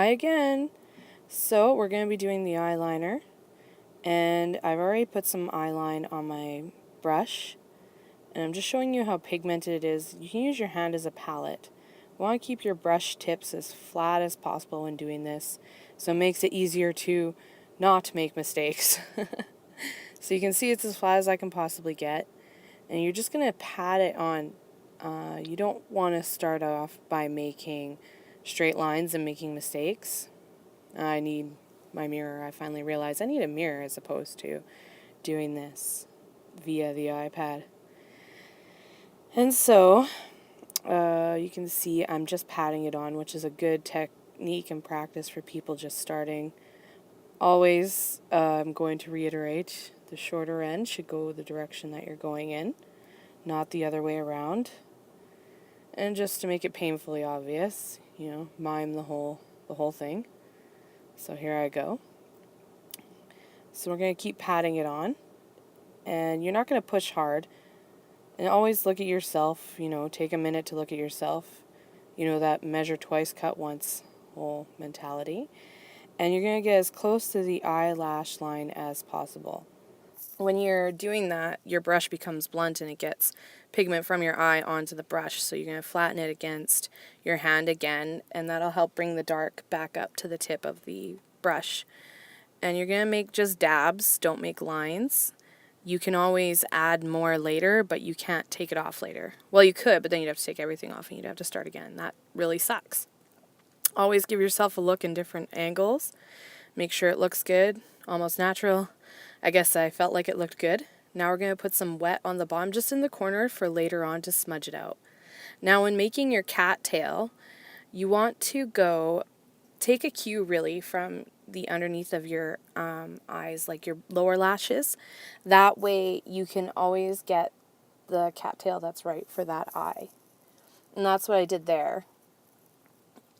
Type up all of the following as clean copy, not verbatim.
Hi again. So we're going to be doing the eyeliner, and I've already put some eyeline on my brush, and I'm just showing you how pigmented it is. You can use your hand as a palette. You want to keep your brush tips as flat as possible when doing this, so it makes it easier to not make mistakes. So you can see it's as flat as I can possibly get, and you're just going to pat it on. You don't want to start off by making straight lines and making mistakes. I need my mirror. I finally realized I need a mirror as opposed to doing this via the iPad. And so you can see I'm just patting it on, which is a good technique and practice for people just starting. Always, I'm going to reiterate, the shorter end should go the direction that you're going in, not the other way around. And just to make it painfully obvious, mime the whole thing. So here I go. So we're going to keep patting it on, and you're not going to push hard. And always look at yourself, take a minute to look at yourself. That measure twice, cut once whole mentality. And you're going to get as close to the eyelash line as possible. When you're doing that, your brush becomes blunt and it gets pigment from your eye onto the brush. So you're going to flatten it against your hand again, and that'll help bring the dark back up to the tip of the brush. And you're going to make just dabs, don't make lines. You can always add more later, but you can't take it off later. Well, you could, but then you'd have to take everything off and you'd have to start again. That really sucks. Always give yourself a look in different angles. Make sure it looks good, almost natural. I guess I felt like it looked good. Now we're going to put some wet on the bottom, just in the corner for later on to smudge it out. Now when making your cat tail, you want to take a cue really from the underneath of your eyes, like your lower lashes. That way you can always get the cattail that's right for that eye. And that's what I did there.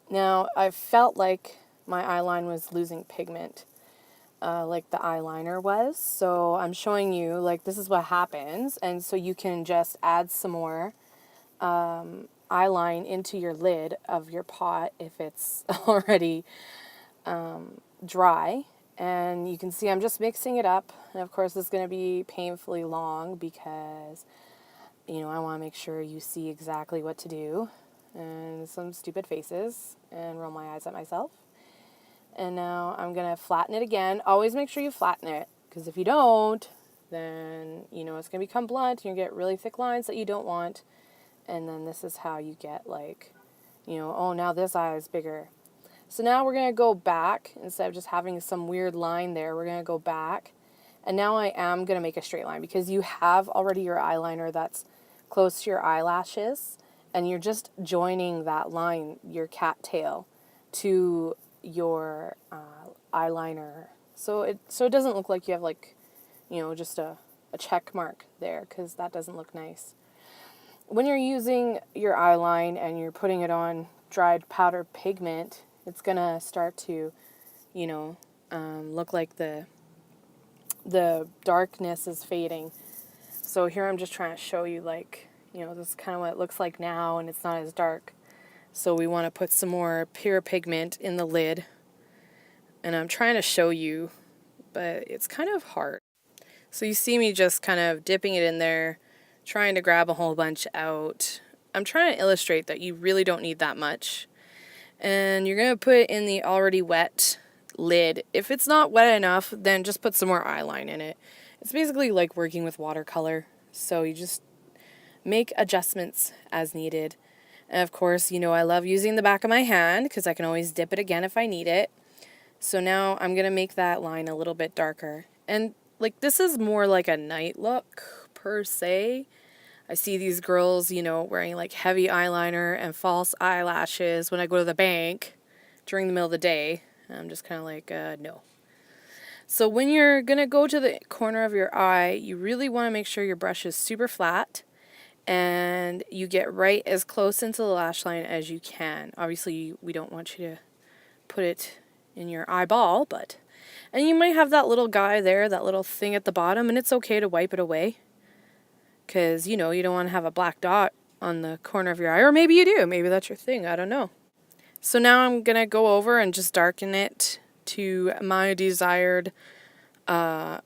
Now I felt like my eyeline was losing pigment, like the eyeliner was. So I'm showing you, like, this is what happens. And so you can just add some more eyeline into your lid of your pot if it's already dry. And you can see I'm just mixing it up, and of course it's going to be painfully long because I want to make sure you see exactly what to do, and some stupid faces, and roll my eyes at myself. And now I'm going to flatten it again. Always make sure you flatten it, because if you don't, then it's going to become blunt and you get really thick lines that you don't want. And then this is how you get, like, oh, now this eye is bigger. So now we're going to go back. Instead of just having some weird line there, we're going to go back. And now I am going to make a straight line because you have already your eyeliner that's close to your eyelashes. And you're just joining that line, your cat tail, to your eyeliner. So it doesn't look like you have, like, just a check mark there, because that doesn't look nice. When you're using your eyeline and you're putting it on dried powder pigment, it's going to start to, look like the darkness is fading. So here I'm just trying to show you, like, this is kind of what it looks like now, and it's not as dark. So we want to put some more pure pigment in the lid. And I'm trying to show you, but it's kind of hard. So you see me just kind of dipping it in there, trying to grab a whole bunch out. I'm trying to illustrate that you really don't need that much. And you're going to put it in the already wet lid. If it's not wet enough, then just put some more eyeline in it. It's basically like working with watercolor. So you just make adjustments as needed. And of course, I love using the back of my hand because I can always dip it again if I need it. So now I'm going to make that line a little bit darker. And like, this is more like a night look per se. I see these girls, wearing like heavy eyeliner and false eyelashes when I go to the bank during the middle of the day. I'm just kind of like, no. So when you're going to go to the corner of your eye, you really want to make sure your brush is super flat and you get right as close into the lash line as you can. Obviously, we don't want you to put it in your eyeball, and you might have that little guy there, that little thing at the bottom, and it's okay to wipe it away. Because, you don't want to have a black dot on the corner of your eye. Or maybe you do. Maybe that's your thing. I don't know. So now I'm going to go over and just darken it to my desired, blackness.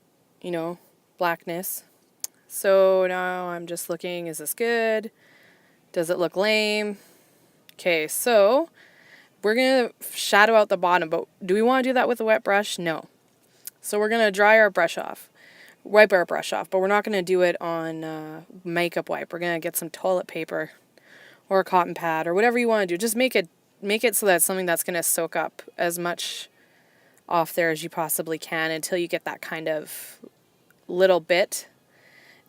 So now I'm just looking, is this good? Does it look lame? Okay, so we're going to shadow out the bottom, but do we want to do that with a wet brush? No. So we're going to dry our brush off, wipe our brush off, but we're not going to do it on makeup wipe. We're going to get some toilet paper or a cotton pad or whatever you want to do. Just make it so that it's something that's going to soak up as much off there as you possibly can until you get that kind of little bit.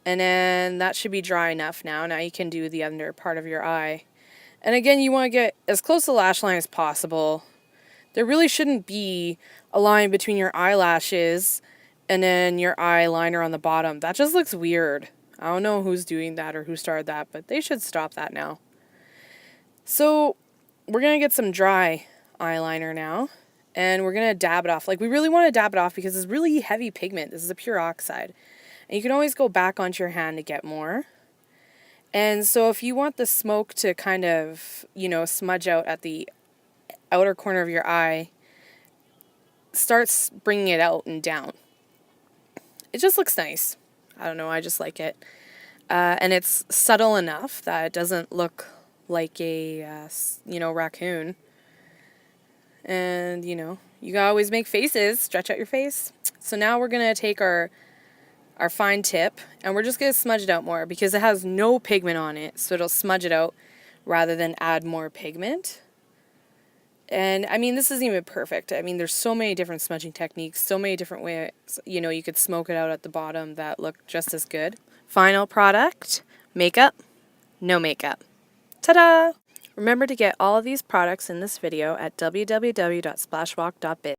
And then that should be dry enough now. Now you can do the under part of your eye. And again, you want to get as close to the lash line as possible. There really shouldn't be a line between your eyelashes and then your eyeliner on the bottom. That just looks weird. I don't know who's doing that or who started that, but they should stop that now. So we're going to get some dry eyeliner now, and we're going to dab it off. Like, we really want to dab it off because it's really heavy pigment. This is a pure oxide. And you can always go back onto your hand to get more. And so if you want the smoke to kind of, smudge out at the outer corner of your eye, start bringing it out and down. It just looks nice. I don't know, I just like it. And it's subtle enough that it doesn't look like a, raccoon. And, you can always make faces, stretch out your face. So now we're going to take our fine tip, and we're just going to smudge it out more because it has no pigment on it, so it'll smudge it out rather than add more pigment. And, I mean, this isn't even perfect. I mean, there's so many different smudging techniques, so many different ways, you could smoke it out at the bottom that look just as good. Final product, makeup, no makeup. Ta-da! Remember to get all of these products in this video at www.splashwalk.biz.